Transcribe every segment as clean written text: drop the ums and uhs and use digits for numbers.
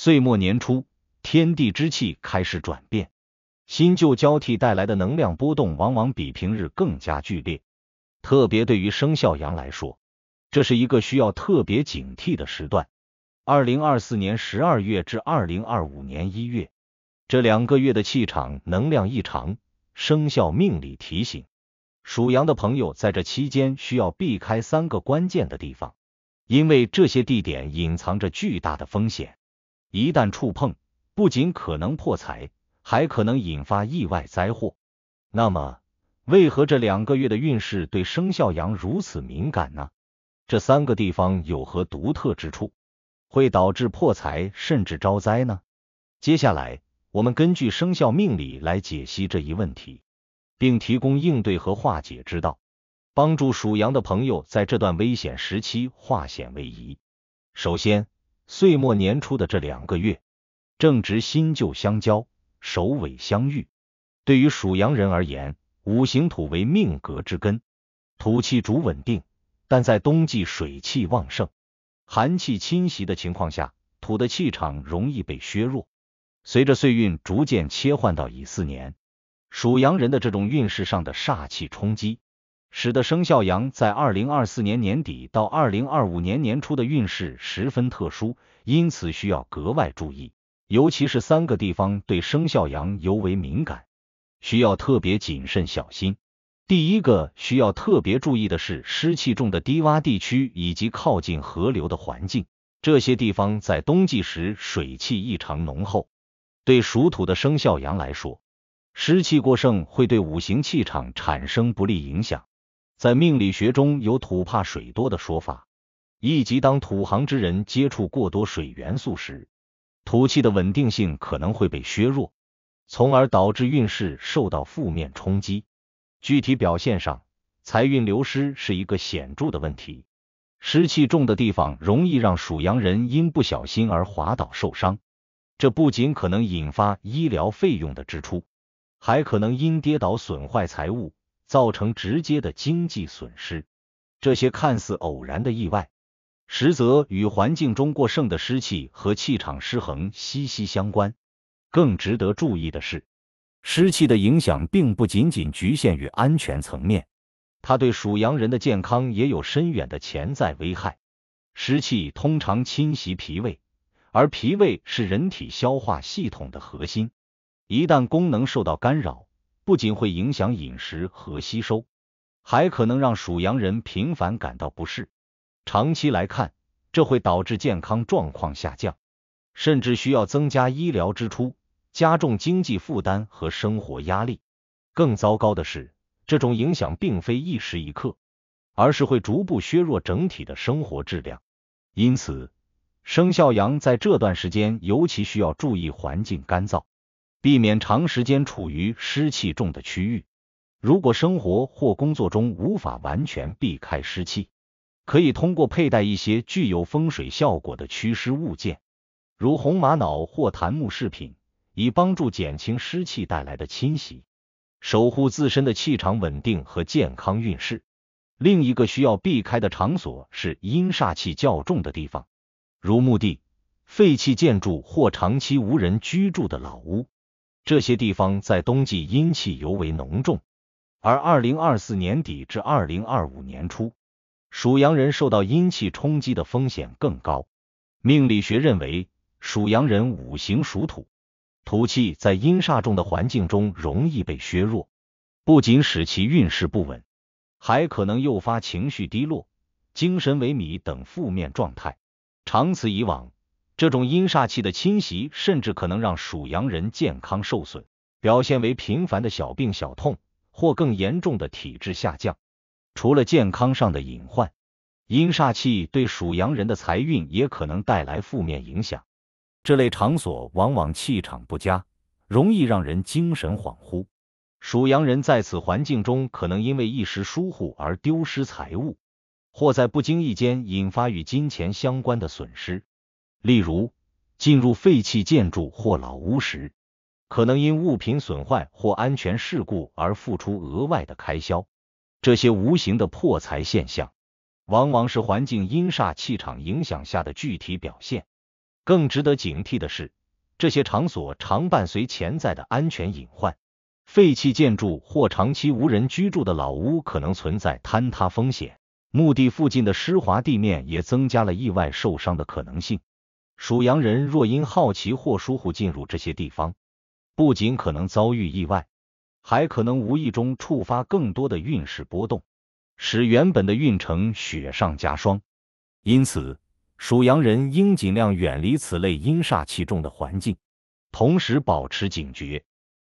岁末年初，天地之气开始转变，新旧交替带来的能量波动往往比平日更加剧烈。特别对于生肖羊来说，这是一个需要特别警惕的时段。2024年12月至2025年1月，这2个月的气场能量异常，生肖命理提醒，属羊的朋友在这期间需要避开3个关键的地方，因为这些地点隐藏着巨大的风险，一旦触碰，不仅可能破财，还可能引发意外灾祸。那么，为何这2个月的运势对生肖羊如此敏感呢？这3个地方有何独特之处，会导致破财甚至招灾呢？接下来，我们根据生肖命理来解析这一问题，并提供应对和化解之道，帮助属羊的朋友在这段危险时期化险为夷。首先，岁末年初的这2个月，正值新旧相交，首尾相遇。对于属羊人而言，五行土为命格之根，土气主稳定，但在冬季水气旺盛，寒气侵袭的情况下，土的气场容易被削弱。随着岁运逐渐切换到乙巳年，属羊人的这种运势上的煞气冲击，使得生肖羊在2024年年底到2025年年初的运势十分特殊，因此需要格外注意，尤其是3个地方对生肖羊尤为敏感，需要特别谨慎小心。第一个需要特别注意的是湿气重的低洼地区以及靠近河流的环境，这些地方在冬季时水气异常浓厚。对属土的生肖羊来说，湿气过盛会对五行气场产生不利影响。在命理学中有土怕水多的说法，意即当土行之人接触过多水元素时，土气的稳定性可能会被削弱，从而导致运势受到负面冲击。具体表现上，财运流失是一个显著的问题。湿气重的地方容易让属羊人因不小心而滑倒受伤，这不仅可能引发医疗费用的支出，还可能因跌倒损坏财物，造成直接的经济损失。这些看似偶然的意外，实则与环境中过剩的湿气和气场失衡息息相关。更值得注意的是，湿气的影响并不仅仅局限于安全层面，它对属羊人的健康也有深远的潜在危害。湿气通常侵袭脾胃，而脾胃是人体消化系统的核心，一旦功能受到干扰，不仅会影响饮食和吸收，还可能让属羊人频繁感到不适。长期来看，这会导致健康状况下降，甚至需要增加医疗支出，加重经济负担和生活压力。更糟糕的是，这种影响并非一时一刻，而是会逐步削弱整体的生活质量。因此，生肖羊在这段时间尤其需要注意环境干燥，避免长时间处于湿气重的区域。如果生活或工作中无法完全避开湿气，可以通过佩戴一些具有风水效果的祛湿物件，如红玛瑙或檀木饰品，以帮助减轻湿气带来的侵袭，守护自身的气场稳定和健康运势。另一个需要避开的场所是阴煞气较重的地方，如墓地、废弃建筑或长期无人居住的老屋。这些地方在冬季阴气尤为浓重，而2024年底至2025年初，属羊人受到阴气冲击的风险更高。命理学认为，属羊人五行属土，土气在阴煞重的环境中容易被削弱，不仅使其运势不稳，还可能诱发情绪低落、精神萎靡等负面状态。长此以往，这种阴煞气的侵袭甚至可能让属羊人健康受损，表现为频繁的小病小痛，或更严重的体质下降。除了健康上的隐患，阴煞气对属羊人的财运也可能带来负面影响。这类场所往往气场不佳，容易让人精神恍惚。属羊人在此环境中可能因为一时疏忽而丢失财物，或在不经意间引发与金钱相关的损失。例如，进入废弃建筑或老屋时，可能因物品损坏或安全事故而付出额外的开销。这些无形的破财现象，往往是环境阴煞气场影响下的具体表现。更值得警惕的是，这些场所常伴随潜在的安全隐患。废弃建筑或长期无人居住的老屋可能存在坍塌风险，墓地附近的湿滑地面也增加了意外受伤的可能性。属羊人若因好奇或疏忽进入这些地方，不仅可能遭遇意外，还可能无意中触发更多的运势波动，使原本的运程雪上加霜。因此，属羊人应尽量远离此类阴煞气重的环境，同时保持警觉，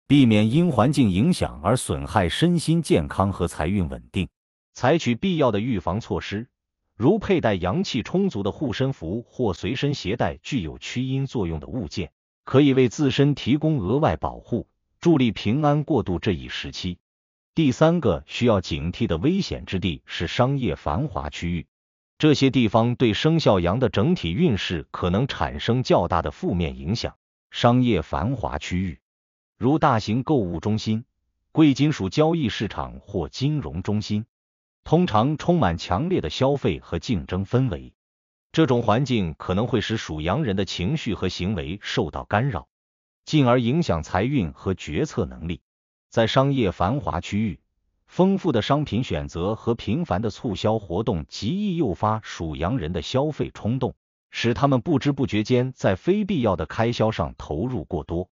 避免因环境影响而损害身心健康和财运稳定。采取必要的预防措施，如佩戴阳气充足的护身符或随身携带具有驱阴作用的物件，可以为自身提供额外保护，助力平安过渡这一时期。第三个需要警惕的危险之地是商业繁华区域，这些地方对生肖羊的整体运势可能产生较大的负面影响。商业繁华区域如大型购物中心、贵金属交易市场或金融中心，通常充满强烈的消费和竞争氛围。这种环境可能会使属羊人的情绪和行为受到干扰，进而影响财运和决策能力。在商业繁华区域，丰富的商品选择和频繁的促销活动极易诱发属羊人的消费冲动，使他们不知不觉间在非必要的开销上投入过多。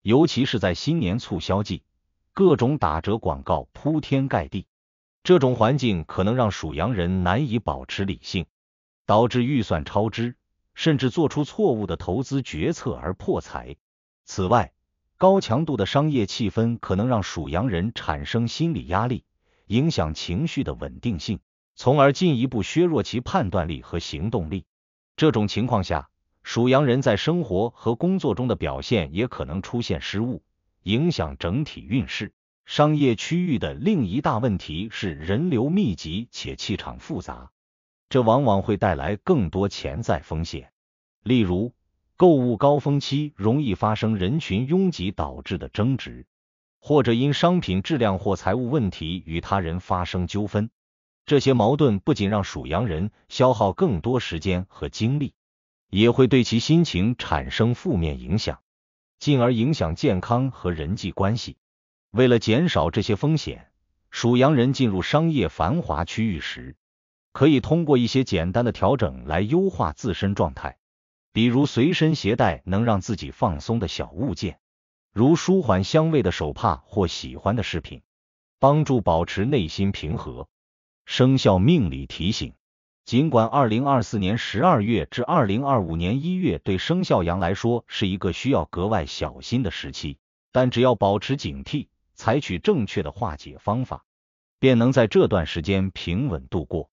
尤其是在新年促销季，各种打折广告铺天盖地，这种环境可能让属羊人难以保持理性，导致预算超支，甚至做出错误的投资决策而破财。此外，高强度的商业气氛可能让属羊人产生心理压力，影响情绪的稳定性，从而进一步削弱其判断力和行动力。这种情况下，属羊人在生活和工作中的表现也可能出现失误，影响整体运势。商业区域的另一大问题是人流密集且气场复杂，这往往会带来更多潜在风险，例如购物高峰期容易发生人群拥挤导致的争执，或者因商品质量或财务问题与他人发生纠纷。这些矛盾不仅让属羊人消耗更多时间和精力，也会对其心情产生负面影响，进而影响健康和人际关系。为了减少这些风险，属羊人进入商业繁华区域时，可以通过一些简单的调整来优化自身状态，比如随身携带能让自己放松的小物件，如舒缓香味的手帕或喜欢的饰品，帮助保持内心平和。生肖命理提醒：尽管2024年12月至2025年1月对生肖羊来说是一个需要格外小心的时期，但只要保持警惕，采取正确的化解方法，便能在这段时间平稳度过。